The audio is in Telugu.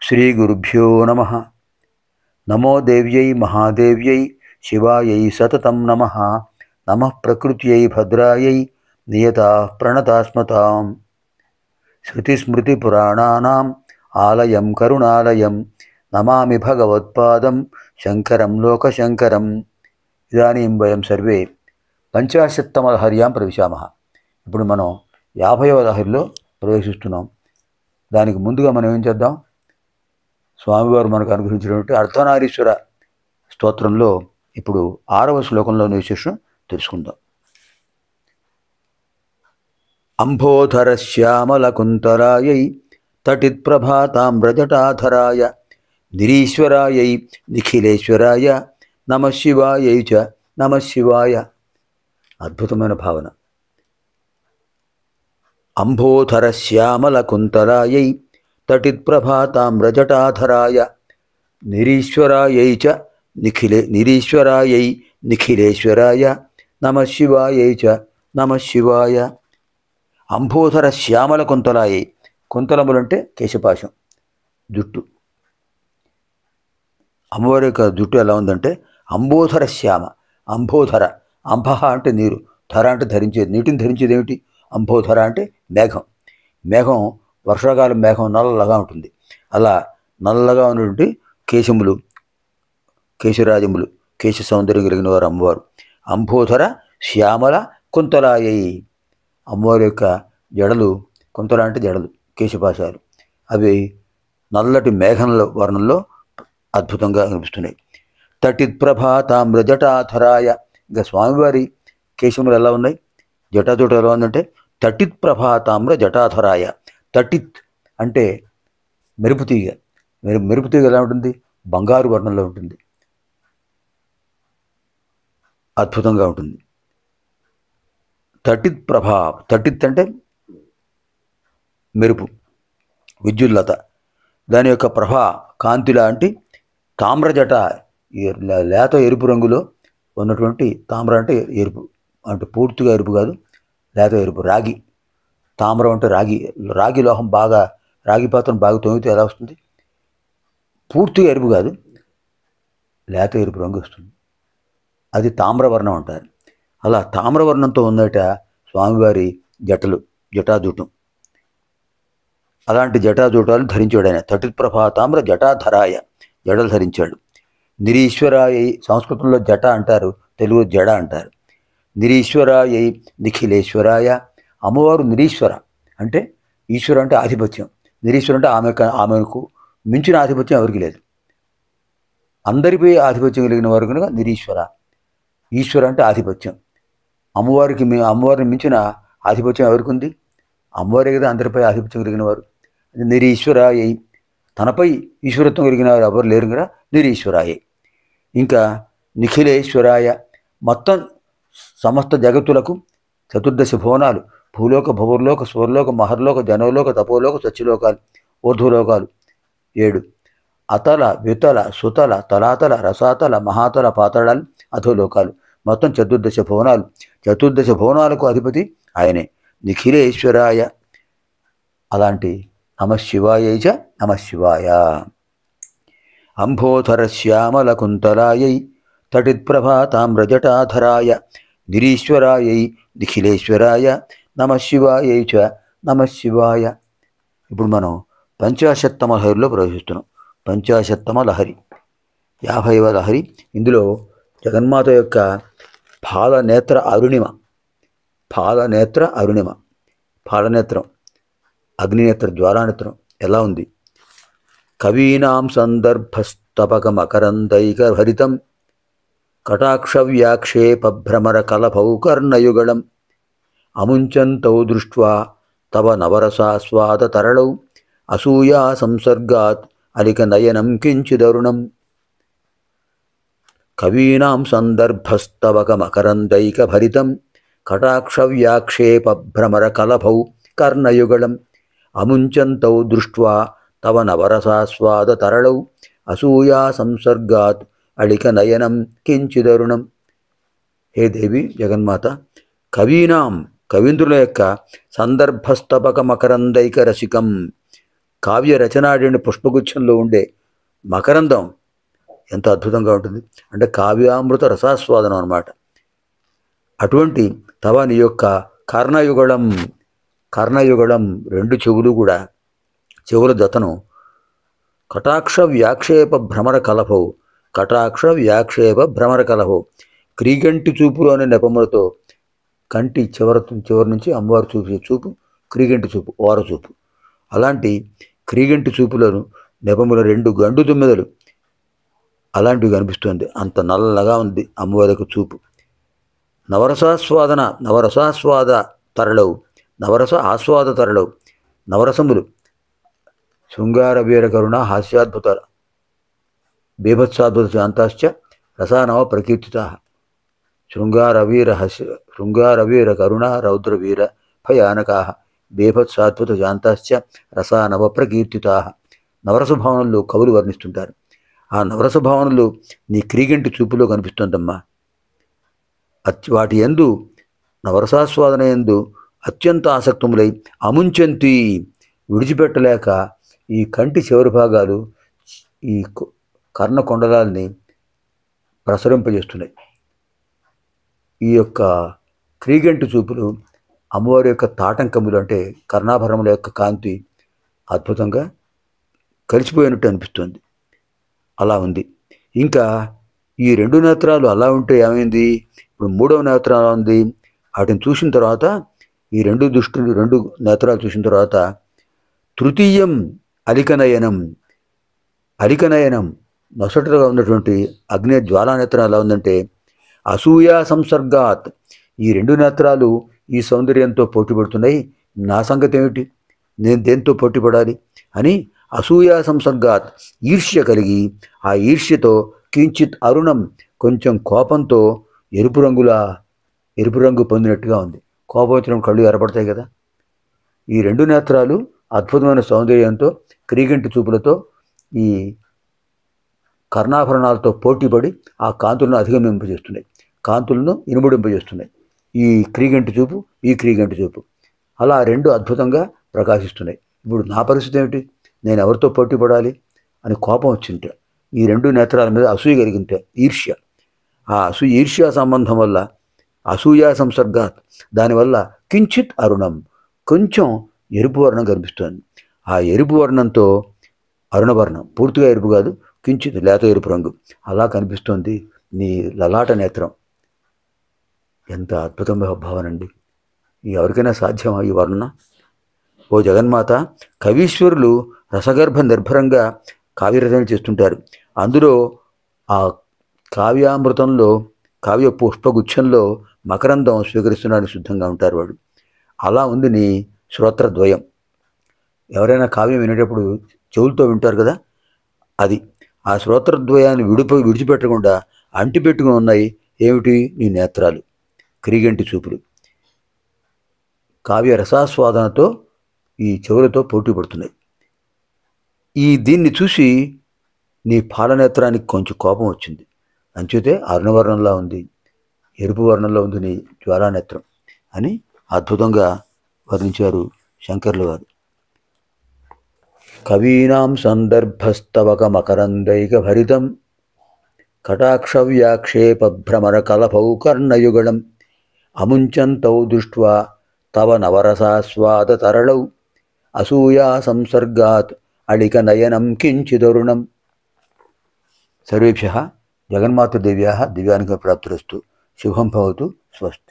శ్రీగురుభ్యో నమః. నమో దేవ్యై మహాదేవ్యై శివాయై సతతం నమః. నమః ప్రకృత్యై భద్రాయై నియతా ప్రణతాస్మతాం. శృతిస్మృతిపురాణానాం ఆలయం కరుణాలయం నమామి భగవత్పాదం శంకరం లోకశంకరం. ఇదానీం వయం సర్వే పంచాశత్తమలహర్యాం ప్రవిశామః. ఇప్పుడు మనం 50వ లహరిలో ప్రవేశిస్తున్నాం. దానికి ముందుగా మనం ఏం చేద్దాం? స్వామివారు మనకు అనుగ్రహించినటువంటి అర్ధనారీశ్వర స్తోత్రంలో ఇప్పుడు 6వ శ్లోకంలోని విశేషం తెలుసుకుందాం. అంబోధర శ్యామలకుంతలాయై తటిత్ప్రభాతామ్రజటాధరాయ నిరీశ్వరాయై నిఖిలేశ్వరాయ నమశివాయై చ నమశివాయ. అద్భుతమైన భావన. అంబోధర శ్యామలకుంతలాయై తటిత్ప్రభాతామ్రజటాధరాయ నిరీశ్వరాయై చ నిరీశ్వరాయై నిఖిలేశ్వరాయ నమశివాయై చ నమశివాయ. అంబోధర శ్యామల కుంతలాయై. కుంతలములంటే కేశపాశం, జుట్టు. అమ్మవారి యొక్క జుట్టు ఎలా ఉందంటే అంబోధర శ్యామ. అంబోధర, అంబహ అంటే నీరు, ధర అంటే ధరించేది, నీటిని ధరించేది ఏమిటి? అంబోధర అంటే మేఘం. మేఘం, వర్షాకాలం మేఘం నల్లగా ఉంటుంది. అలా నల్లగా ఉన్నటువంటి కేశములు, కేశరాజములు, కేశ సౌందర్యం కలిగిన వారు అమ్మవారు. అంబోధర శ్యామల కుంతలాయై. అమ్మవారి యొక్క జడలు, కుంతల అంటే జడలు, కేశపాశాలు, అవి నల్లటి మేఘంలో వర్ణంలో అద్భుతంగా కనిపిస్తున్నాయి. తటిత్ప్రభాతామ్రజటాధరాయ. ఇంకా స్వామివారి కేశములు ఎలా ఉన్నాయి, జటాజోట ఎలా ఉందంటే తటిత్ప్రభాతామ్ర జటాధరాయ. తటిత్ అంటే మెరుపుతీగ. మెరుపుతీగ ఎలా ఉంటుంది? బంగారు వర్ణంలో ఉంటుంది, అద్భుతంగా ఉంటుంది. తటిత్ ప్రభా. తటిత్ అంటే మెరుపు, విద్యుల్లత. దాని యొక్క ప్రభా, కాంతి లాంటి తామ్రజట, లేత ఎరుపు రంగులో ఉన్నటువంటి తామ్ర అంటే ఎరుపు, అంటే పూర్తిగా ఎరుపు కాదు, లేత ఎరుపు. రాగి, తామ్రం అంటే రాగి. రాగి లోహం బాగా, రాగి పాత్రను బాగా తోమితే ఎలా వస్తుంది? పూర్తిగా ఎరుపు కాదు, లేత ఎరుపు రంగు వస్తుంది. అది తామ్రవర్ణం అంటారు. అలా తామ్రవర్ణంతో ఉందట స్వామివారి జటలు, జటాజూటం. అలాంటి జటాజూటాలు ధరించాడు ఆయన. తటిత్ప్రభా తామ్ర జటాధరాయ, జడలు ధరించాడు. నిరీశ్వరాయై. సంస్కృతంలో జట అంటారు, తెలుగు జడ అంటారు. నిరీశ్వరాయై నిఖిలేశ్వరాయ. అమ్మవారు నిరీశ్వర అంటే, ఈశ్వర అంటే ఆధిపత్యం, నిరీశ్వర అంటే ఆమెకు మించిన ఆధిపత్యం ఎవరికి లేదు. అందరిపై ఆధిపత్యం కలిగిన వారు కనుక నిరీశ్వర. ఈశ్వర అంటే ఆధిపత్యం. అమ్మవారిని మించిన ఆధిపత్యం ఎవరికి ఉంది? అమ్మవారే కదా అందరిపై ఆధిపత్యం కలిగిన వారు. నిరీశ్వరాయై. తనపై ఈశ్వరత్వం కలిగిన వారు ఎవరు లేరు కదా, నిరీశ్వరాయై. ఇంకా నిఖిలేశ్వరాయ. మొత్తం సమస్త జగత్తులకు చతుర్దశ భువనాలు, భూలోక, భువర్లోక, స్వర్లోక, మహర్లోక, జనలోక, తపోలోక, సత్యలోకాలు, ఊర్ధ్వలోకాలు 7. అతల, వితల, సుతల, తలాతల, రసాతల, మహాతల, పాతాళాలు, అధోలోకాలు. మొత్తం చతుర్దశ భువనాలు. చతుర్దశ భువనాలకు అధిపతి ఆయనే, నిఖిలేశ్వరాయ. అలాంటి నమశివాయై చ నమశివాయ. అంబోధర శ్యామల కుంతలాయై తటిత్ప్రభాతామ్రజటాధరాయ నిరీశ్వరాయై నిఖిలేశ్వరాయ నమశివాయై చ నమశివాయ. ఇప్పుడు మనం పంచాశత్తమ లహరిలో ప్రవేశిస్తున్నాం. పంచాశత్తమ లహరి, 50వ లహరి. ఇందులో జగన్మాత యొక్క పాలనేత్ర అరుణిమ. పాలనేత్ర అరుణిమ, పాలనేత్రం, అగ్నినేత్రం, జ్వాలానేత్రం ఎలా ఉంది? కవీనాం సందర్భస్తపకమకరందైకభరితం కటాక్షవ్యాక్షేపభ్రమర కలభౌ కర్ణయుగళం అముంచంతౌ దృష్ట్వా తవ నవరసాస్వాద తరళౌ అసూయా సంసర్గాత్ అలిక నయనం కించిదరుణం. కవీనాం సందర్భస్తవకమకరందైకభరితం కటాక్షవ్యాక్షేపభ్రమర కలభౌ కర్ణయుగళం అముంచంతౌ దృష్ట్వా తవ నవరసాస్వాద తరళౌ అసూయా సంసర్గాత్ అళిక నయనం కించిదరుణం. హే దేవి జగన్మాత, కవీనాం, కవీంద్రుల యొక్క సందర్భస్తపక మకరందైక రసికం, కావ్య రచనాడిని పుష్పగుచ్చంలో ఉండే మకరందం ఎంత అద్భుతంగా ఉంటుంది అంటే కావ్యామృత రసాస్వాదనం అన్నమాట. అటువంటి తవ నీ యొక్క కర్ణయుగళం, కర్ణయుగళం రెండు చెవులు కూడా, చెవుల జతను కటాక్ష వ్యాక్షేప భ్రమర కలభౌ, కటాక్ష వ్యాక్షేప భ్రమర కలభౌ, క్రీగంటి చూపులు అనే నెపములతో కంటి చివరి నుంచి అమ్మవారు చూసే చూపు క్రీగంటి చూపు, ఓర చూపు. అలాంటి క్రీగంటి చూపులను నెపముల రెండు గండు తుమ్మెదలు అలాంటివి కనిపిస్తుంది. అంత నల్లగా ఉంది అమ్మవారి యొక్క చూపు. నవరసాస్వాద తరళవు, నవరస ఆస్వాద తరళవు, నవరసములు శృంగార వీర కరుణ హాస్యాద్భుత బీభత్సాద్భుత శాంతాశ్చ రసానవ ప్రకీర్తితా. శృంగార వీర కరుణ రౌద్ర వీర భయానకా బీభత్సాద్భుత శాంతాశ్చ రసానవ ప్రకీర్తితా. నవరస భావనలు కవులు వర్ణిస్తుంటారు. ఆ నవరస భావనలు నీ క్రీగంటి చూపులో కనిపిస్తుందమ్మా. వాటి యందు నవరసాస్వాదన యందు అత్యంత ఆసక్తములై అముంచంతి విడిచిపెట్టలేక ఈ కంటి చివరి భాగాలు ఈ కర్ణకొండలాల్ని ప్రసరింపజేస్తున్నాయి. ఈ యొక్క క్రీగంటి చూపులు అమ్మవారి యొక్క తాటంకములు అంటే కర్ణాభరణముల యొక్క కాంతి అద్భుతంగా కలిసిపోయినట్టు అనిపిస్తుంది. అలా ఉంది. ఇంకా ఈ రెండు నేత్రాలు అలా ఉంటే ఏమైంది, ఇప్పుడు మూడవ నేత్రం అలా ఉంది. వాటిని చూసిన తర్వాత ఈ రెండు నేత్రాలు చూసిన తర్వాత తృతీయం అలికనయనం నొసటగా ఉన్నటువంటి అగ్ని జ్వాలానేత్రం ఎలా ఉందంటే అసూయా సంసర్గాత్. ఈ రెండు నేత్రాలు ఈ సౌందర్యంతో పోటీపడుతున్నాయి, నా సంగతి ఏమిటి, నేను దేంతో పోటీపడాలి అని అసూయా సంసర్గాత్ ఈర్ష్య కలిగి ఆ ఈర్ష్యతో కించిత్ అరుణం కొంచెం కోపంతో ఎరుపు రంగు పొందినట్టుగా ఉంది. కోపం వచ్చిన కళ్ళు ఎరపడతాయి కదా. ఈ రెండు నేత్రాలు అద్భుతమైన సౌందర్యంతో క్రీగంటి చూపులతో ఈ కర్ణాభరణాలతో పోటీపడి ఆ కాంతులను అధిగమింపజేస్తున్నాయి, కాంతులను ఇనుముడింపజేస్తున్నాయి. ఈ క్రీగంటి చూపు అలా రెండు అద్భుతంగా ప్రకాశిస్తున్నాయి. ఇప్పుడు నా పరిస్థితి ఏమిటి, నేను ఎవరితో పోటీ పడాలి అని కోపం వచ్చింటే, ఈ రెండు నేత్రాల మీద అసూయ కలిగింటే ఈర్ష్య, ఆ ఈర్ష్యా సంబంధం వల్ల అసూయా సంసర్గాత్ దానివల్ల కించిత్ అరుణం కొంచెం ఎరుపు వర్ణం కనిపిస్తుంది. ఆ ఎరుపు వర్ణంతో అరుణవర్ణం పూర్తిగా ఎరుపు కాదు, కించిత్ లేత ఎరుపు రంగు అలా కనిపిస్తుంది నీ లలాట నేత్రం. ఎంత అద్భుతమైన భావనండి. ఎవరికైనా సాధ్యమా ఈ వర్ణన? ఓ జగన్మాత, కవీశ్వరులు రసగర్భ నిర్భరంగా కావ్యరచనలు చేస్తుంటారు. అందులో ఆ కావ్యామృతంలో కావ్య పుష్పగుచ్చంలో మకరందం స్వీకరిస్తున్నాడని శుద్ధంగా ఉంటారు వాడు. అలా ఉంది నీ శ్రోత్రద్వయం. ఎవరైనా కావ్యం వినేటప్పుడు చెవులతో వింటారు కదా, అది ఆ శ్రోత్రద్వయాన్ని విడిచిపెట్టకుండా అంటిపెట్టుకుని ఉన్నాయి. ఏమిటి? నీ నేత్రాలు, క్రీగంటి చూపులు కావ్య రసాస్వాదనతో ఈ చెవులతో పోటీ పడుతున్నాయి. దీన్ని చూసి నీ పాలనేత్రానికి కొంచెం కోపం వచ్చింది. అంచేతే అరుణవర్ణంలా ఉంది, ఎరుపు వర్ణంలో ఉంది నీ జ్వాలానేత్రం అని అద్భుతంగా వర్ణించారు శంకర్లు వారు. కవీనాం సందర్భస్తవక మకరందైక భరితం కటాక్ష వ్యాక్షేప భ్రమర కలభౌ కర్ణయుగళం అముంచంతౌ దృష్ట్వా తవ నవరసాస్వాద తరళౌ అసూయా సంసర్గాత్ అళిక నయనం కించిదరుణం. సర్వేభ్యః జగన్మాతృదేవ్యాः దివ్యానుగ్రహ ప్రాప్తిరస్తు. శుభం భవతు. స్వస్తి.